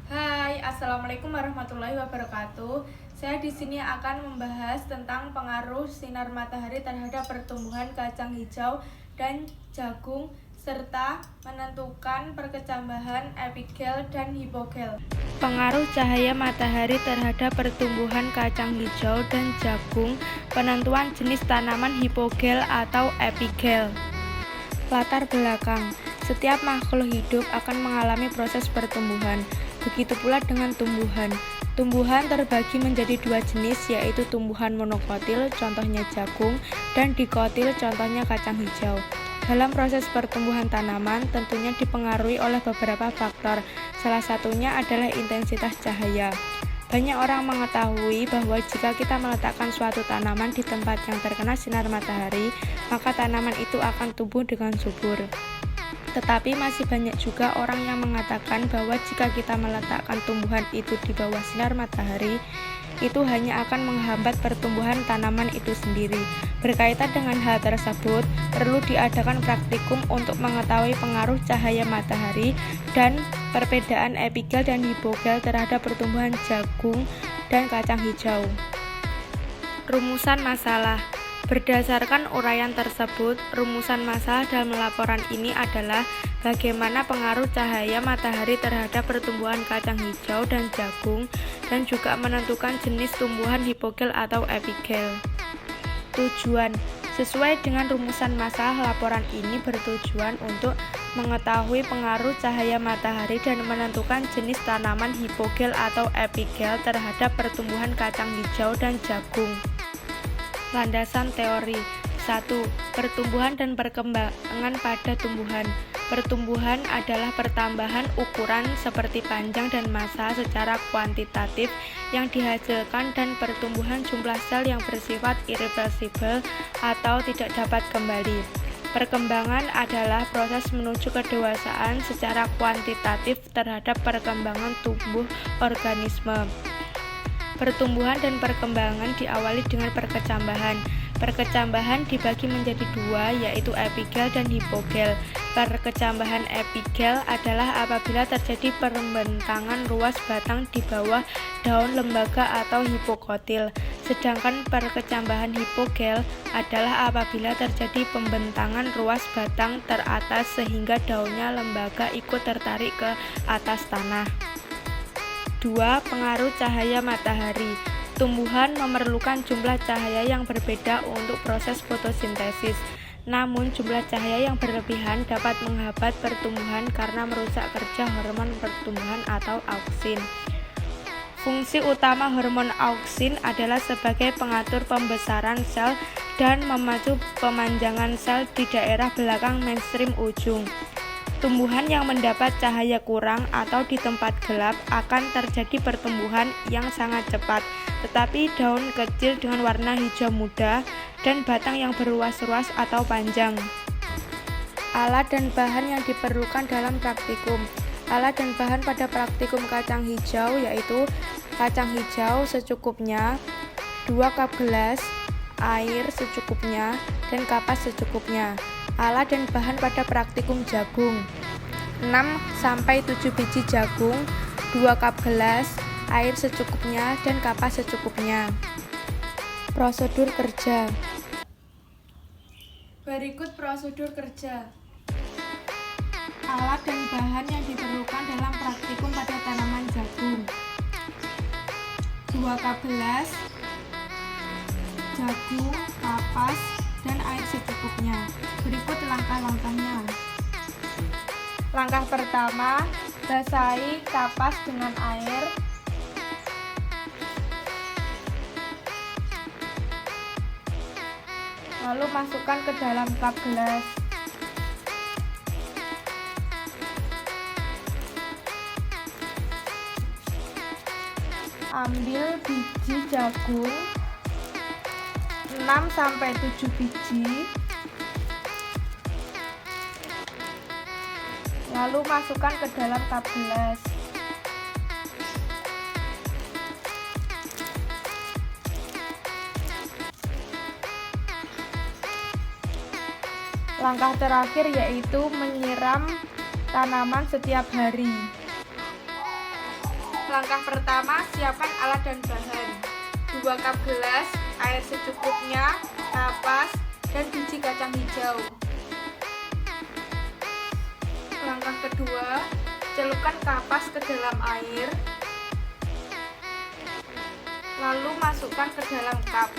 Hai, Assalamualaikum warahmatullahi wabarakatuh. Saya di sini akan membahas tentang pengaruh sinar matahari terhadap pertumbuhan kacang hijau dan jagung serta menentukan perkecambahan epigel dan hipogel. Pengaruh cahaya matahari terhadap pertumbuhan kacang hijau dan jagung, penentuan jenis tanaman hipogel atau epigel. Latar belakang: setiap makhluk hidup akan mengalami proses pertumbuhan. Begitu pula dengan tumbuhan. Tumbuhan terbagi menjadi dua jenis, yaitu tumbuhan monokotil, contohnya jagung, dan dikotil, contohnya kacang hijau. Dalam proses pertumbuhan tanaman tentunya dipengaruhi oleh beberapa faktor. Salah satunya adalah intensitas cahaya. Banyak orang mengetahui bahwa jika kita meletakkan suatu tanaman di tempat yang terkena sinar matahari, maka tanaman itu akan tumbuh dengan subur. Tetapi masih banyak juga orang yang mengatakan bahwa jika kita meletakkan tumbuhan itu di bawah sinar matahari, itu hanya akan menghambat pertumbuhan tanaman itu sendiri. Berkaitan dengan hal tersebut, perlu diadakan praktikum untuk mengetahui pengaruh cahaya matahari dan perbedaan epigel dan hipogel terhadap pertumbuhan jagung dan kacang hijau. Rumusan masalah. Berdasarkan uraian tersebut, rumusan masalah dalam laporan ini adalah bagaimana pengaruh cahaya matahari terhadap pertumbuhan kacang hijau dan jagung, dan juga menentukan jenis tumbuhan hipogel atau epigel. Tujuan: sesuai dengan rumusan masalah, laporan ini bertujuan untuk mengetahui pengaruh cahaya matahari dan menentukan jenis tanaman hipogel atau epigel terhadap pertumbuhan kacang hijau dan jagung. Landasan teori. 1. Pertumbuhan dan perkembangan pada tumbuhan. Pertumbuhan adalah pertambahan ukuran seperti panjang dan massa secara kuantitatif yang dihasilkan dan pertumbuhan jumlah sel yang bersifat irreversibel atau tidak dapat kembali. Perkembangan adalah proses menuju kedewasaan secara kuantitatif terhadap perkembangan tubuh organisme. Pertumbuhan dan perkembangan diawali dengan perkecambahan. Perkecambahan dibagi menjadi dua, yaitu epigel dan hipogel. Perkecambahan epigel adalah apabila terjadi pembentangan ruas batang di bawah daun lembaga atau hipokotil. Sedangkan perkecambahan hipogel adalah apabila terjadi pembentangan ruas batang teratas sehingga daunnya lembaga ikut tertarik ke atas tanah. 2. Pengaruh cahaya matahari. Tumbuhan memerlukan jumlah cahaya yang berbeda untuk proses fotosintesis. Namun, jumlah cahaya yang berlebihan dapat menghambat pertumbuhan karena merusak kerja hormon pertumbuhan atau auksin. Fungsi utama hormon auksin adalah sebagai pengatur pembesaran sel dan memacu pemanjangan sel di daerah belakang mainstream ujung. Tumbuhan yang mendapat cahaya kurang atau di tempat gelap akan terjadi pertumbuhan yang sangat cepat, tetapi daun kecil dengan warna hijau muda dan batang yang berruas-ruas atau panjang. Alat dan bahan yang diperlukan dalam praktikum. Alat dan bahan pada praktikum kacang hijau yaitu kacang hijau secukupnya, 2 cup gelas, air secukupnya, dan kapas secukupnya. Alat dan bahan pada praktikum jagung: 6-7 biji jagung, 2 cup gelas, air secukupnya, dan kapas secukupnya. Prosedur kerja. Berikut prosedur kerja. Alat dan bahan yang diperlukan dalam praktikum pada tanaman jagung: 2 cup gelas, jagung, kapas, dan air secukupnya. Berikut langkah-langkahnya. Langkah pertama, basahi kapas dengan air. Lalu masukkan ke dalam cup gelas. Ambil biji jagung 6-7 biji. Lalu masukkan ke dalam cup gelas. Langkah terakhir yaitu menyiram tanaman setiap hari. Langkah pertama, siapkan alat dan bahan. 2 cup gelas, air secukupnya, kapas, dan biji kacang hijau. Langkah kedua, celupkan kapas ke dalam air, lalu masukkan ke dalam cup.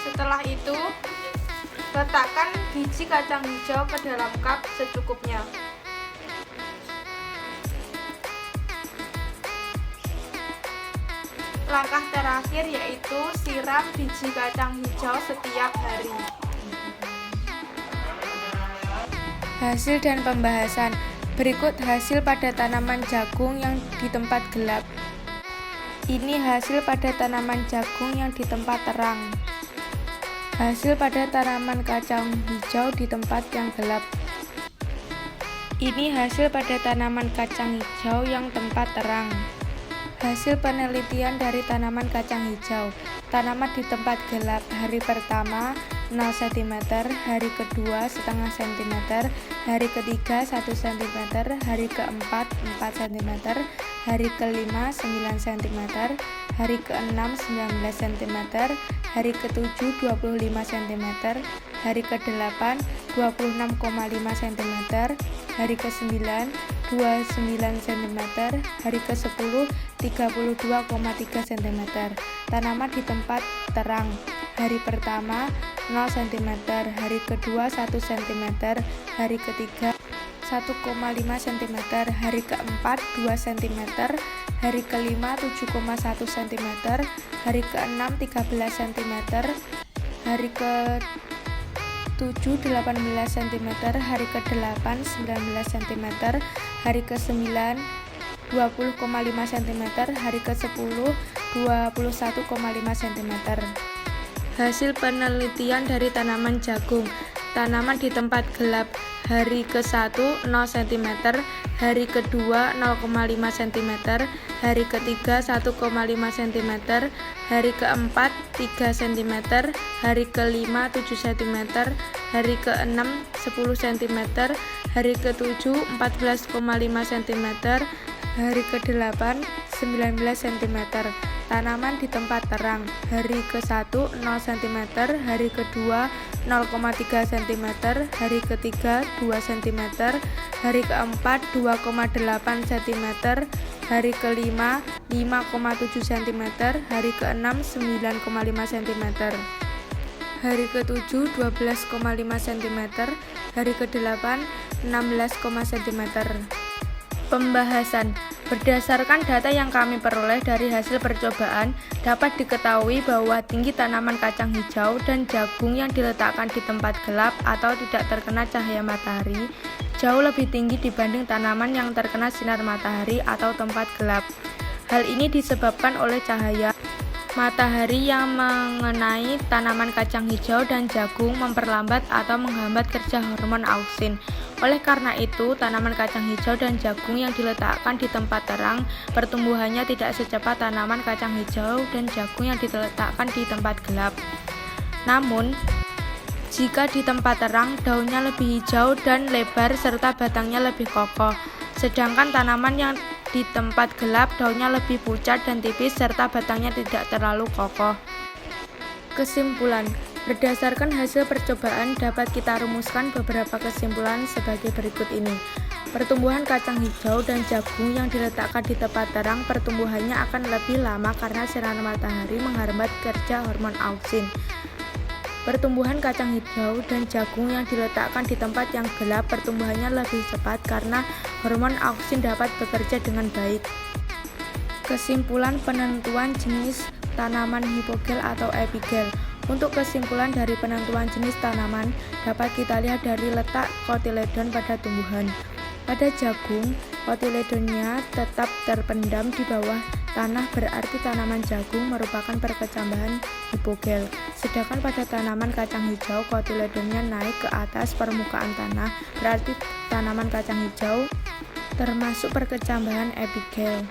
Setelah itu, letakkan biji kacang hijau ke dalam cup secukupnya. Langkah terakhir yaitu siram biji kacang hijau setiap hari. Hasil dan pembahasan. Berikut hasil pada tanaman jagung yang di tempat gelap. Ini hasil pada tanaman jagung yang di tempat terang. Hasil pada tanaman kacang hijau di tempat yang gelap. Ini hasil pada tanaman kacang hijau yang tempat terang. Hasil penelitian dari tanaman kacang hijau. Tanaman di tempat gelap, hari pertama 0 cm, hari kedua setengah cm, hari ketiga 1 cm, hari keempat 4 cm, hari kelima 9 cm, hari keenam 19 cm, hari ketujuh 25 cm, hari ke-8 26,5 cm, hari ke-9 29 cm, hari ke-10 32,3 cm. Tanaman di tempat terang, hari pertama 0 cm, hari kedua 1 cm, hari ketiga 1,5 cm, hari keempat 2 cm, hari kelima 7,1 cm, hari keenam 13 cm, hari ke-7 18 cm, hari ke-8 19 cm, hari ke-9 20,5 cm, hari ke-10 21,5 cm. Hasil penelitian dari tanaman jagung. Tanaman di tempat gelap, hari ke-1 0 cm, hari kedua 0,5 cm, hari ketiga 1,5 cm, hari keempat 3 cm, hari kelima 7 cm, hari keenam 10 cm, hari ke-7 14,5 cm, hari ke-8 19 cm. Tanaman di tempat terang, hari ke-1 0 cm, hari kedua 0,3 cm, hari ketiga 2 cm, hari keempat 2,8 cm, hari kelima 5,7 cm, hari keenam 9,5 cm, hari ke-7 12,5 cm, hari ke-8 16, cm. Pembahasan. Berdasarkan data yang kami peroleh dari hasil percobaan, dapat diketahui bahwa tinggi tanaman kacang hijau dan jagung yang diletakkan di tempat gelap atau tidak terkena cahaya matahari jauh lebih tinggi dibanding tanaman yang terkena sinar matahari atau tempat gelap. Hal ini disebabkan oleh cahaya matahari yang mengenai tanaman kacang hijau dan jagung memperlambat atau menghambat kerja hormon auksin. Oleh karena itu, tanaman kacang hijau dan jagung yang diletakkan di tempat terang, pertumbuhannya tidak secepat tanaman kacang hijau dan jagung yang diletakkan di tempat gelap. Namun, jika di tempat terang, daunnya lebih hijau dan lebar serta batangnya lebih kokoh. Sedangkan tanaman yang di tempat gelap, daunnya lebih pucat dan tipis serta batangnya tidak terlalu kokoh. Kesimpulan. Berdasarkan hasil percobaan, dapat kita rumuskan beberapa kesimpulan sebagai berikut ini. Pertumbuhan kacang hijau dan jagung yang diletakkan di tempat terang, pertumbuhannya akan lebih lama karena sinar matahari menghambat kerja hormon auksin. Pertumbuhan kacang hijau dan jagung yang diletakkan di tempat yang gelap, pertumbuhannya lebih cepat karena hormon auksin dapat bekerja dengan baik. Kesimpulan penentuan jenis tanaman hipogel atau epigel. Untuk kesimpulan dari penentuan jenis tanaman, dapat kita lihat dari letak kotiledon pada tumbuhan. Pada jagung, kotiledonnya tetap terpendam di bawah tanah, berarti tanaman jagung merupakan perkecambahan hipogel. Sedangkan pada tanaman kacang hijau, kotiledonnya naik ke atas permukaan tanah, berarti tanaman kacang hijau termasuk perkecambahan epigel.